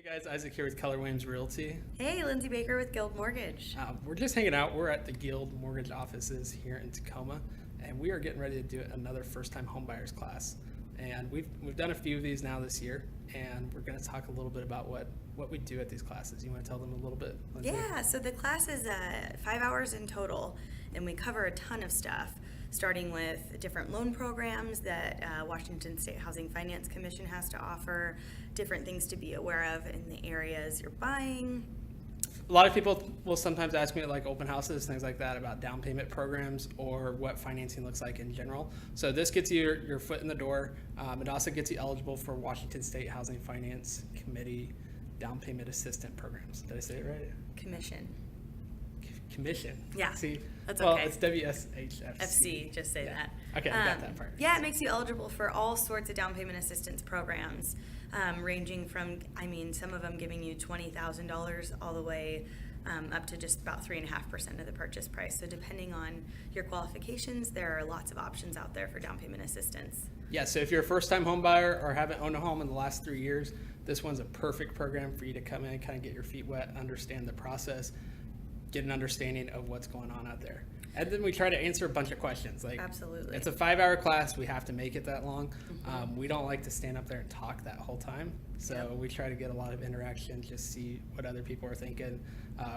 Guys, Isaac here with Keller Williams Realty. Hey, Lindsay Baker with Guild Mortgage. We're just hanging out. We're at the Guild Mortgage offices here in Tacoma, and we are getting ready to do another first-time homebuyers class. And we've done a few of these now this year, and we're going to talk a little bit about what we do at these classes. You want to tell them a little bit, Lindsay? Yeah, so the class is 5 hours in total, and we cover a ton of stuff, starting with different loan programs that Washington State Housing Finance Commission has to offer, different things to be aware of in the areas you're buying. A lot of people will sometimes ask me at like open houses, things like that, about down payment programs or what financing looks like in general. So this gets you your foot in the door. It also gets you eligible for Washington State Housing Finance Committee down payment assistant programs. Did I say it right? Commission. Yeah. See, that's well, okay. It's WSHFC. FC, just say that. Okay, I got that part. Yeah, it makes you eligible for all sorts of down payment assistance programs, ranging from, some of them giving you $20,000 all the way up to just about 3.5% of the purchase price. So depending on your qualifications, there are lots of options out there for down payment assistance. Yeah, so if you're a first-time home buyer or haven't owned a home in the last 3 years, this one's a perfect program for you to come in, kind of get your feet wet, understand the process, get an understanding of what's going on out there. And then we try to answer a bunch of questions. Absolutely. It's a 5-hour class. We have to make it that long. Mm-hmm. We don't like to stand up there and talk that whole time. So we try to get a lot of interaction, just see what other people are thinking,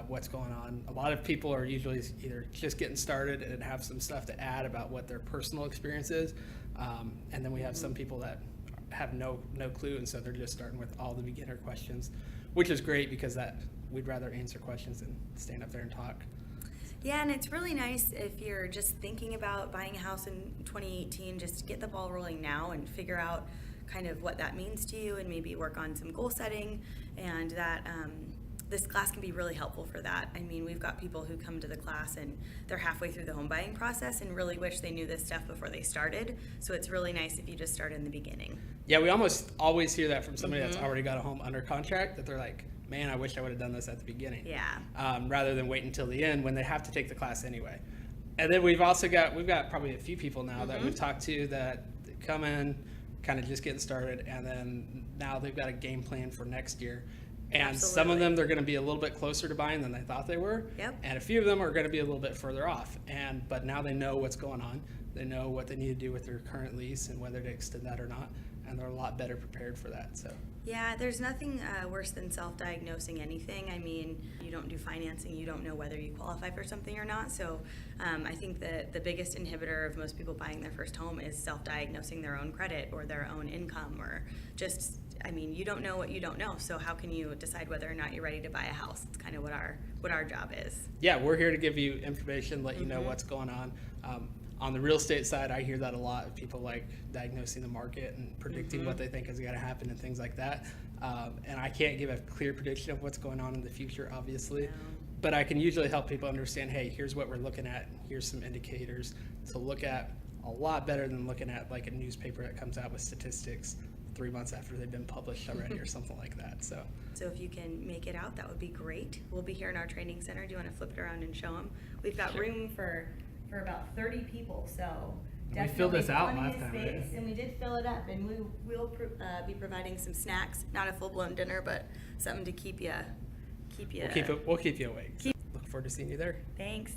what's going on. A lot of people are usually either just getting started and have some stuff to add about what their personal experience is. And then we have some people that have no clue, and so they're just starting with all the beginner questions, which is great because we'd rather answer questions than stand up there and talk. Yeah, and it's really nice if you're just thinking about buying a house in 2018, just get the ball rolling now and figure out kind of what that means to you and maybe work on some goal setting, and that this class can be really helpful for that. We've got people who come to the class and they're halfway through the home buying process and really wish they knew this stuff before they started. So it's really nice if you just start in the beginning. Yeah, we almost always hear that from somebody that's already got a home under contract, that they're like, man, I wish I would have done this at the beginning. Yeah. Rather than wait until the end when they have to take the class anyway. And then we've got probably a few people now that we've talked to that come in, kind of just getting started, and then now they've got a game plan for next year. And Absolutely. Some of them, they're going to be a little bit closer to buying than they thought they were. Yep. And a few of them are going to be a little bit further off. But now they know what's going on. They know what they need to do with their current lease and whether to extend that or not. And they're a lot better prepared for that. So. Yeah, there's nothing worse than self-diagnosing anything. You don't do financing, you don't know whether you qualify for something or not. So I think that the biggest inhibitor of most people buying their first home is self-diagnosing their own credit or their own income, or just, you don't know what you don't know. So how can you decide whether or not you're ready to buy a house? It's kind of what our job is. Yeah, we're here to give you information, let you know what's going on. On the real estate side, I hear that a lot of people like diagnosing the market and predicting what they think is going to happen and things like that. And I can't give a clear prediction of what's going on in the future, obviously. No. But I can usually help people understand, hey, here's what we're looking at. Here's some indicators to look at, a lot better than looking at like a newspaper that comes out with statistics 3 months after they've been published already or something like that. So if you can make it out, that would be great. We'll be here in our training center. Do you want to flip it around and show them? We've got room for about 30 people, so we filled this out last time, right? And we did fill it up, and we'll be providing some snacks, not a full-blown dinner, but something to keep you. We'll keep you awake. Look forward to seeing you there. Thanks.